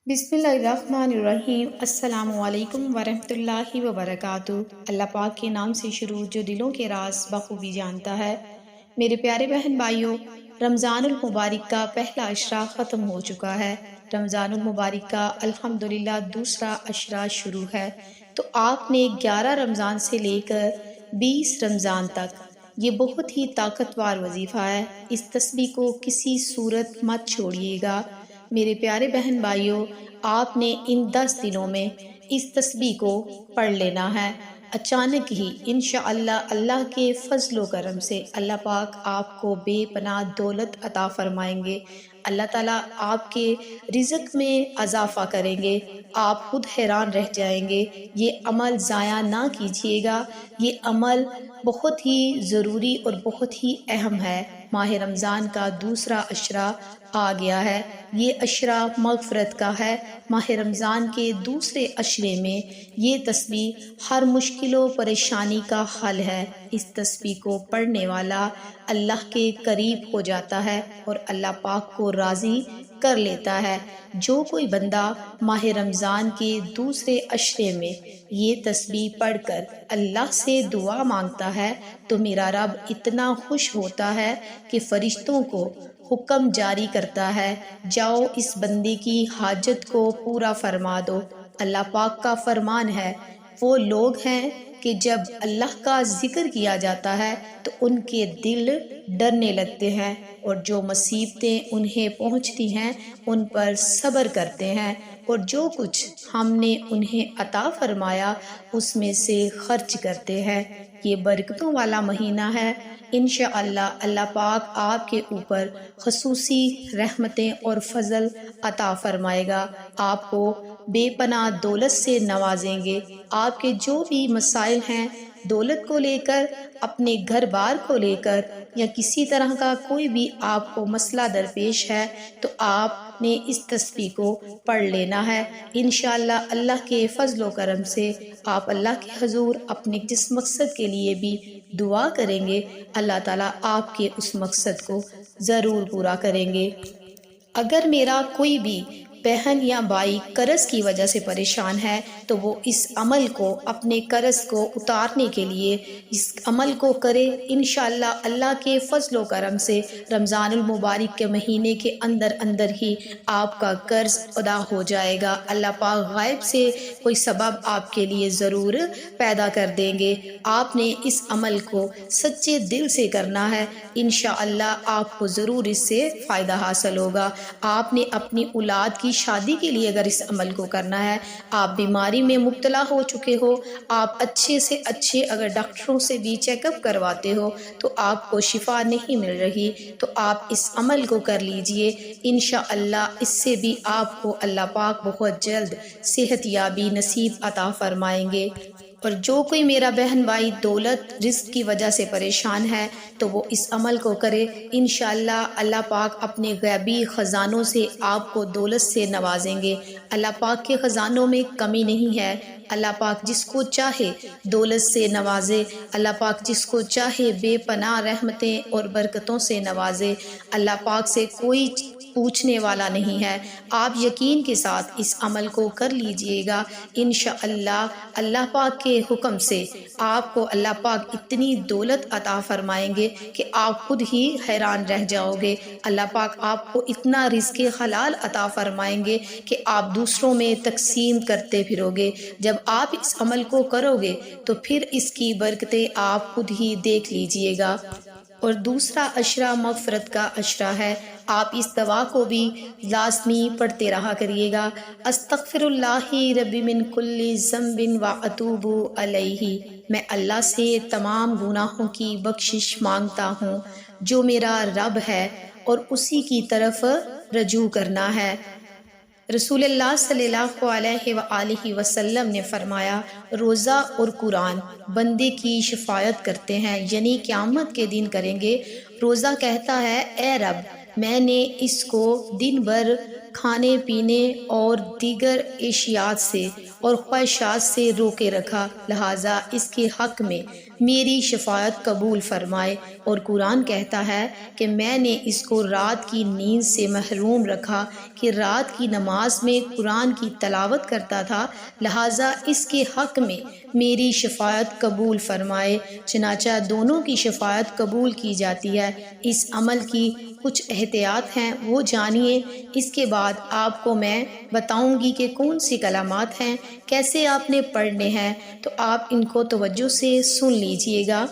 بسم اللہ الرحمن الرحیم۔ السلام علیکم ورحمۃ اللہ وبرکاتہ۔ اللہ پاک کے نام سے شروع جو دلوں کے راز بخوبی جانتا ہے۔ میرے پیارے بہن بھائیوں، رمضان المبارک کا پہلا عشرہ ختم ہو چکا ہے۔ رمضان المبارک کا الحمدللہ دوسرا عشرہ شروع ہے۔ تو آپ نے 11 رمضان سے لے کر 20 رمضان تک یہ بہت ہی طاقتور وظیفہ ہے۔ اس تسبیح کو کسی صورت مت چھوڑیے گا۔ میرے پیارے بہن بھائیوں، آپ نے ان 10 دنوں میں اس تسبیح کو پڑھ لینا ہے۔ اچانک ہی انشاءاللہ اللہ کے فضل و کرم سے اللہ پاک آپ کو بے پناہ دولت عطا فرمائیں گے۔ اللہ تعالیٰ آپ کے رزق میں اضافہ کریں گے۔ آپ خود حیران رہ جائیں گے۔ یہ عمل ضائع نہ کیجیے گا۔ یہ عمل بہت ہی ضروری اور بہت ہی اہم ہے۔ ماہ رمضان کا دوسرا عشرہ آ گیا ہے۔ یہ عشرہ مغفرت کا ہے۔ ماہ رمضان کے دوسرے عشرے میں یہ تسبیح ہر مشکل و پریشانی کا حل ہے۔ اس تسبیح کو پڑھنے والا اللہ کے قریب ہو جاتا ہے اور اللہ پاک کو راضی کر لیتا ہے۔ جو کوئی بندہ ماہ رمضان کے دوسرے عشرے میں یہ تسبیح پڑھ کر اللہ سے دعا مانگتا ہے تو میرا رب اتنا خوش ہوتا ہے کہ فرشتوں کو حکم جاری کرتا ہے، جاؤ اس بندے کی حاجت کو پورا فرما دو۔ اللہ پاک کا فرمان ہے، وہ لوگ ہیں کہ جب اللہ کا ذکر کیا جاتا ہے تو ان کے دل ڈرنے لگتے ہیں، اور جو مصیبتیں انہیں پہنچتی ہیں ان پر صبر کرتے ہیں، اور جو کچھ ہم نے انہیں عطا فرمایا اس میں سے خرچ کرتے ہیں۔ یہ برکتوں والا مہینہ ہے۔ انشاءاللہ اللہ پاک آپ کے اوپر خصوصی رحمتیں اور فضل عطا فرمائے گا۔ آپ کو بے پناہ دولت سے نوازیں گے۔ آپ کے جو بھی مسائل ہیں دولت کو لے کر، اپنے گھر بار کو لے کر، یا کسی طرح کا کوئی بھی آپ کو مسئلہ درپیش ہے تو آپ نے اس تسبیح کو پڑھ لینا ہے۔ انشاءاللہ اللہ کے فضل و کرم سے آپ اللہ کے حضور اپنے جس مقصد کے لیے بھی دعا کریں گے، اللہ تعالیٰ آپ کے اس مقصد کو ضرور پورا کریں گے۔ اگر میرا کوئی بھی بہن یا بھائی قرض کی وجہ سے پریشان ہے تو وہ اس عمل کو، اپنے قرض کو اتارنے کے لیے اس عمل کو کرے۔ انشاءاللہ اللہ کے فضل و کرم سے رمضان المبارک کے مہینے کے اندر اندر ہی آپ کا قرض ادا ہو جائے گا۔ اللہ پاک غائب سے کوئی سبب آپ کے لیے ضرور پیدا کر دیں گے۔ آپ نے اس عمل کو سچے دل سے کرنا ہے۔ انشاءاللہ آپ کو ضرور اس سے فائدہ حاصل ہوگا۔ آپ نے اپنی اولاد کی شادی کے لیے اگر اس عمل کو کرنا ہے، آپ بیماری میں مبتلا ہو چکے ہو، آپ اچھے سے اچھے اگر ڈاکٹروں سے بھی چیک اپ کرواتے ہو تو آپ کو شفا نہیں مل رہی، تو آپ اس عمل کو کر لیجئے۔ انشاءاللہ اس سے بھی آپ کو اللہ پاک بہت جلد صحت یابی نصیب عطا فرمائیں گے۔ اور جو کوئی میرا بہن بھائی دولت رزق کی وجہ سے پریشان ہے تو وہ اس عمل کو کرے۔ انشاءاللہ اللہ پاک اپنے غیبی خزانوں سے آپ کو دولت سے نوازیں گے۔ اللہ پاک کے خزانوں میں کمی نہیں ہے۔ اللہ پاک جس کو چاہے دولت سے نوازے، اللہ پاک جس کو چاہے بے پناہ رحمتیں اور برکتوں سے نوازے۔ اللہ پاک سے کوئی پوچھنے والا نہیں ہے۔ آپ یقین کے ساتھ اس عمل کو کر لیجئے گا۔ انشاءاللہ اللہ پاک کے حکم سے آپ کو اللہ پاک اتنی دولت عطا فرمائیں گے کہ آپ خود ہی حیران رہ جاؤ گے۔ اللہ پاک آپ کو اتنا رزق حلال عطا فرمائیں گے کہ آپ دوسروں میں تقسیم کرتے پھرو گے۔ جب آپ اس عمل کو کرو گے تو پھر اس کی برکتیں آپ خود ہی دیکھ لیجئے گا۔ اور دوسرا عشرہ مغفرت کا عشرہ ہے۔ آپ اس دعا کو بھی لازمی پڑھتے رہا کریے گا۔ استغفر اللہ ربی من کل ذنب واتوب الیہ۔ میں اللہ سے تمام گناہوں کی بخشش مانگتا ہوں جو میرا رب ہے، اور اسی کی طرف رجوع کرنا ہے۔ رسول اللہ صلی اللہ علیہ وآلہ وسلم نے فرمایا، روزہ اور قرآن بندے کی شفاعت کرتے ہیں، یعنی قیامت کے دن کریں گے۔ روزہ کہتا ہے، اے رب، میں نے اس کو دن بھر کھانے پینے اور دیگر اشیاء سے اور خواہشات سے روکے رکھا، لہٰذا اس کے حق میں میری شفاعت قبول فرمائے۔ اور قرآن کہتا ہے کہ میں نے اس کو رات کی نیند سے محروم رکھا کہ رات کی نماز میں قرآن کی تلاوت کرتا تھا، لہٰذا اس کے حق میں میری شفاعت قبول فرمائے۔ چنانچہ دونوں کی شفاعت قبول کی جاتی ہے۔ اس عمل کی کچھ احتیاط ہیں، وہ جانیے۔ اس کے بعد آپ کو میں بتاؤں گی کہ کون سی کلمات ہیں، کیسے آپ نے پڑھنے ہیں، تو آپ ان کو توجہ سے سن لیجئے گا۔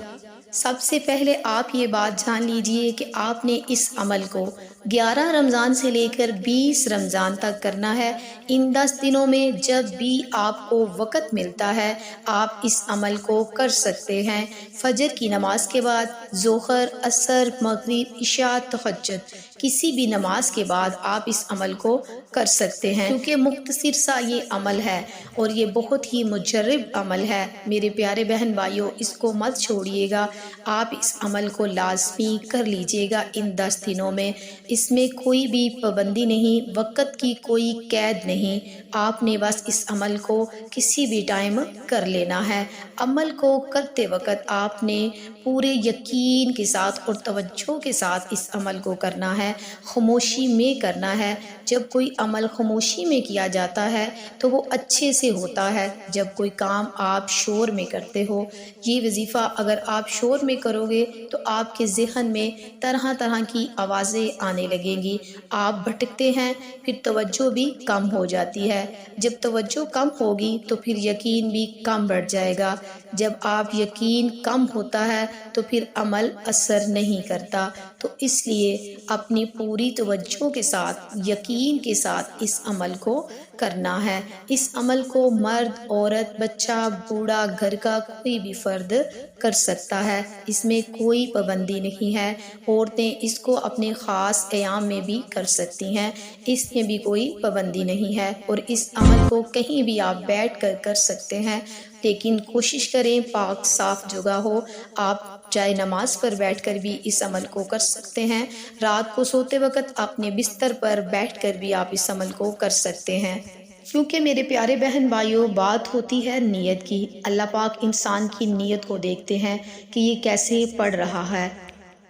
سب سے پہلے آپ یہ بات جان لیجئے کہ آپ نے اس عمل کو 11 رمضان سے لے کر 20 رمضان تک کرنا ہے۔ ان 10 دنوں میں جب بھی آپ کو وقت ملتا ہے آپ اس عمل کو کر سکتے ہیں۔ فجر کی نماز کے بعد، ظہر، عصر، مغرب، عشاء، تہجد، کسی بھی نماز کے بعد آپ اس عمل کو کر سکتے ہیں، کیونکہ مختصر سا یہ عمل ہے اور یہ بہت ہی مجرب عمل ہے۔ میرے پیارے بہن بھائیوں، اس کو مت چھوڑیے گا، آپ اس عمل کو لازمی کر لیجئے گا ان 10 دنوں میں۔ اس میں کوئی بھی پابندی نہیں، وقت کی کوئی قید نہیں، آپ نے بس اس عمل کو کسی بھی ٹائم کر لینا ہے۔ عمل کو کرتے وقت آپ نے پورے یقین کے ساتھ اور توجہ کے ساتھ اس عمل کو کرنا ہے، خاموشی میں کرنا ہے۔ جب کوئی عمل خاموشی میں کیا جاتا ہے تو وہ اچھے سے ہوتا ہے۔ جب کوئی کام آپ شور میں کرتے ہو، یہ وظیفہ اگر آپ شور میں کرو گے تو آپ کے ذہن میں طرح طرح کی آوازیں آنے لگیں گی، آپ بھٹکتے ہیں، پھر توجہ بھی کم ہو جاتی ہے۔ جب توجہ کم ہوگی تو پھر یقین بھی کم بڑھ جائے گا۔ جب آپ یقین کم ہوتا ہے تو پھر عمل اثر نہیں کرتا۔ تو اس لیے اپنی پوری توجہ کے ساتھ، یقین کے ساتھ اس عمل کو کرنا ہے۔ اس عمل کو مرد، عورت، بچہ، بوڑھا، گھر کا کوئی بھی فرد کر سکتا ہے، اس میں کوئی پابندی نہیں ہے۔ عورتیں اس کو اپنے خاص ایام میں بھی کر سکتی ہیں، اس میں بھی کوئی پابندی نہیں ہے، اور اس عمل کو کہیں بھی آپ بیٹھ کر کر سکتے ہیں، لیکن کوشش کریں پاک صاف جگہ ہو۔ آپ چاہے نماز پر بیٹھ کر بھی اس عمل کو کر سکتے ہیں، رات کو سوتے وقت اپنے بستر پر بیٹھ کر بھی آپ اس عمل کو کر سکتے ہیں۔ کیونکہ میرے پیارے بہن بھائیوں، بات ہوتی ہے نیت کی۔ اللہ پاک انسان کی نیت کو دیکھتے ہیں کہ یہ کیسے پڑھ رہا ہے۔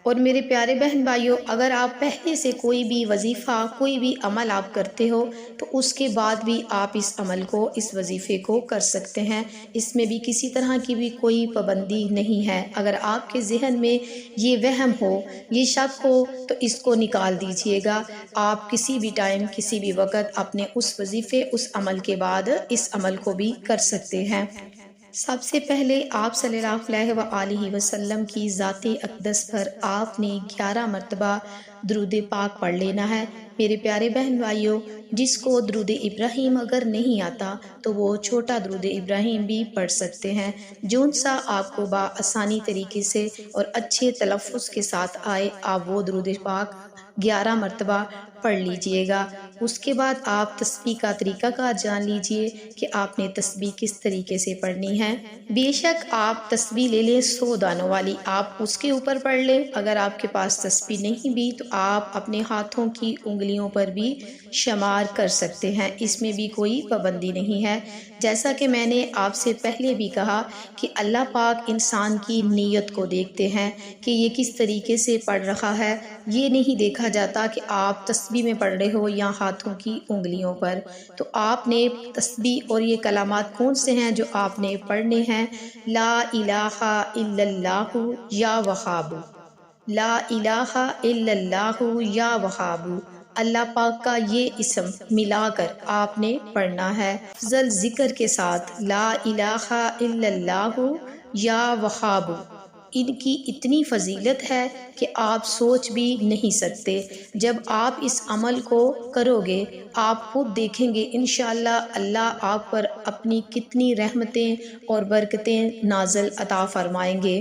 اور میرے پیارے بہن بھائیوں، اگر آپ پہلے سے کوئی بھی وظیفہ، کوئی بھی عمل آپ کرتے ہو تو اس کے بعد بھی آپ اس عمل کو، اس وظیفے کو کر سکتے ہیں، اس میں بھی کسی طرح کی بھی کوئی پابندی نہیں ہے۔ اگر آپ کے ذہن میں یہ وہم ہو، یہ شک ہو، تو اس کو نکال دیجئے گا۔ آپ کسی بھی ٹائم، کسی بھی وقت اپنے اس وظیفے، اس عمل کے بعد اس عمل کو بھی کر سکتے ہیں۔ سب سے پہلے آپ صلی اللہ علیہ وآلہ وسلم کی ذات اقدس پر آپ نے 11 مرتبہ درود پاک پڑھ لینا ہے۔ میرے پیارے بہن بھائیوں، جس کو درود ابراہیم اگر نہیں آتا تو وہ چھوٹا درود ابراہیم بھی پڑھ سکتے ہیں، جون سا آپ کو بآسانی طریقے سے اور اچھے تلفظ کے ساتھ آئے، آپ وہ درود پاک 11 مرتبہ پڑھ لیجئے گا۔ اس کے بعد آپ تسبیح کا طریقہ کار جان لیجئے کہ آپ نے تسبیح کس طریقے سے پڑھنی ہے۔ بے شک آپ تسبیح لے لیں 100 دانوں والی، آپ اس کے اوپر پڑھ لیں۔ اگر آپ کے پاس تسبیح نہیں بھی تو آپ اپنے ہاتھوں کی انگلیوں پر بھی شمار کر سکتے ہیں، اس میں بھی کوئی پابندی نہیں ہے۔ جیسا کہ میں نے آپ سے پہلے بھی کہا کہ اللہ پاک انسان کی نیت کو دیکھتے ہیں کہ یہ کس طریقے سے پڑھ رہا ہے۔ یہ نہیں دیکھا جاتا کہ آپ تسبیح میں پڑھ رہے ہو یا ہاتھوں کی انگلیوں پر۔ تو آپ نے تسبیح اور یہ کلمات کون سے ہیں جو آپ نے پڑھنے ہیں؟ لا الہ الا اللہ یا وہاب، لا الہ الا اللہ یا وہاب، اللہ پاک کا یہ اسم ملا کر آپ نے پڑھنا ہے افضل ذکر کے ساتھ، لا الہ الا اللہ یا وہاب۔ ان کی اتنی فضیلت ہے کہ آپ سوچ بھی نہیں سکتے۔ جب آپ اس عمل کو کرو گے آپ خود دیکھیں گے انشاءاللہ اللہ آپ پر اپنی کتنی رحمتیں اور برکتیں نازل عطا فرمائیں گے۔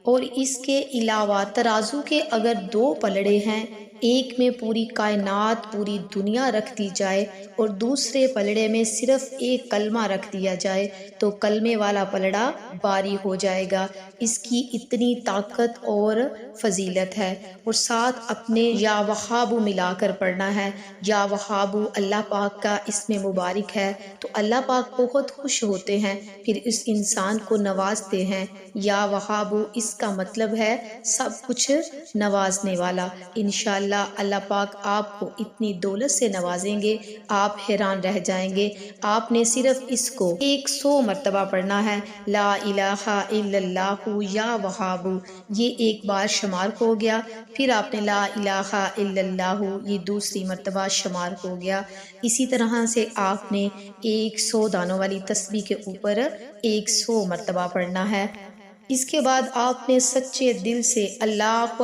اور اس کے علاوہ ترازو کے اگر 2 پلڑے ہیں ایک میں پوری کائنات پوری دنیا رکھ دی جائے اور دوسرے پلڑے میں صرف ایک کلمہ رکھ دیا جائے تو کلمے والا پلڑا باری ہو جائے گا۔ اس کی اتنی طاقت اور فضیلت ہے۔ اور ساتھ اپنے یا وہابو ملا کر پڑھنا ہے۔ یا وہابو اللہ پاک کا اسم مبارک ہے، تو اللہ پاک بہت خوش ہوتے ہیں، پھر اس انسان کو نوازتے ہیں۔ یا وہابو اس کا مطلب ہے سب کچھ نوازنے والا۔ انشاءاللہ اللہ پاک آپ کو اتنی دولت سے نوازیں گے، آپ حیران رہ جائیں گے۔ آپ نے صرف اس کو 100 مرتبہ پڑھنا ہے، لا الہ الا اللہ یا وہابو، یہ ایک بار شمار ہو گیا۔ پھر آپ نے لا الہ الا اللہ، یہ دوسری مرتبہ شمار ہو گیا۔ اسی طرح سے آپ نے 100 دانوں والی تسبیح کے اوپر 100 مرتبہ پڑھنا ہے۔ اس کے بعد آپ نے سچے دل سے اللہ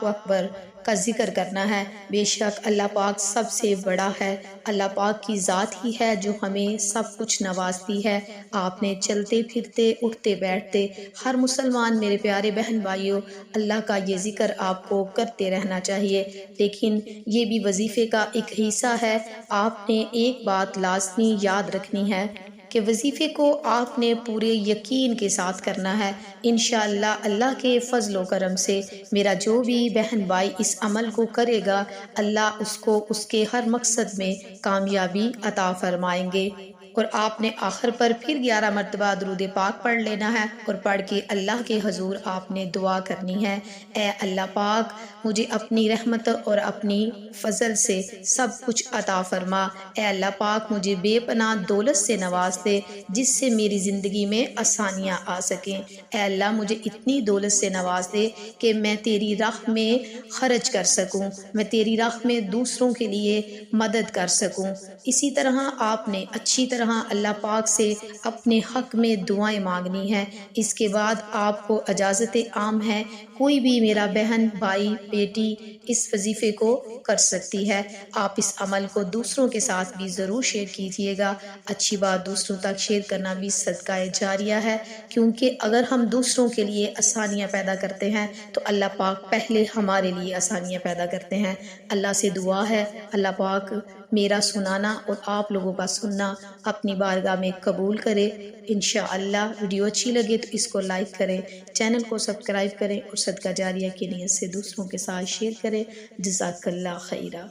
اکبر کا ذکر کرنا ہے۔ بے شک اللہ پاک سب سے بڑا ہے، اللہ پاک کی ذات ہی ہے جو ہمیں سب کچھ نوازتی ہے۔ آپ نے چلتے پھرتے اٹھتے بیٹھتے ہر مسلمان میرے پیارے بہن بھائیوں اللہ کا یہ ذکر آپ کو کرتے رہنا چاہیے، لیکن یہ بھی وظیفے کا ایک حصہ ہے۔ آپ نے ایک بات لازمی یاد رکھنی ہے کہ وظیفے کو آپ نے پورے یقین کے ساتھ کرنا ہے۔ انشاءاللہ اللہ کے فضل و کرم سے میرا جو بھی بہن بھائی اس عمل کو کرے گا، اللہ اس کو اس کے ہر مقصد میں کامیابی عطا فرمائیں گے۔ اور آپ نے آخر پر پھر 11 مرتبہ درود پاک پڑھ لینا ہے، اور پڑھ کے اللہ کے حضور آپ نے دعا کرنی ہے، اے اللہ پاک مجھے اپنی رحمت اور اپنی فضل سے سب کچھ عطا فرما۔ اے اللہ پاک مجھے بے پناہ دولت سے نواز دے جس سے میری زندگی میں آسانیاں آ سکیں۔ اے اللہ مجھے اتنی دولت سے نواز دے کہ میں تیری راہ میں خرچ کر سکوں، میں تیری راہ میں دوسروں کے لیے مدد کر سکوں۔ اسی طرح آپ نے اچھی طرح اللہ پاک سے اپنے حق میں دعائیں مانگنی ہیں۔ اس کے بعد آپ کو اجازت عام ہے، کوئی بھی میرا بہن بھائی بیٹی اس وظیفے کو کر سکتی ہے۔ آپ اس عمل کو دوسروں کے ساتھ بھی ضرور شیئر کیجیے گا۔ اچھی بات دوسروں تک شیئر کرنا بھی صدقہ جاریہ ہے، کیونکہ اگر ہم دوسروں کے لیے آسانیاں پیدا کرتے ہیں تو اللہ پاک پہلے ہمارے لیے آسانیاں پیدا کرتے ہیں۔ اللہ سے دعا ہے اللہ پاک میرا سنانا اور آپ لوگوں کا سننا اپنی بارگاہ میں قبول کرے۔ انشاءاللہ ویڈیو اچھی لگے تو اس کو لائک کریں، چینل کو سبسکرائب کریں اور صدقہ جاریہ کی نیت سے دوسروں کے ساتھ شیئر کریں۔ جزاک اللہ خیرہ۔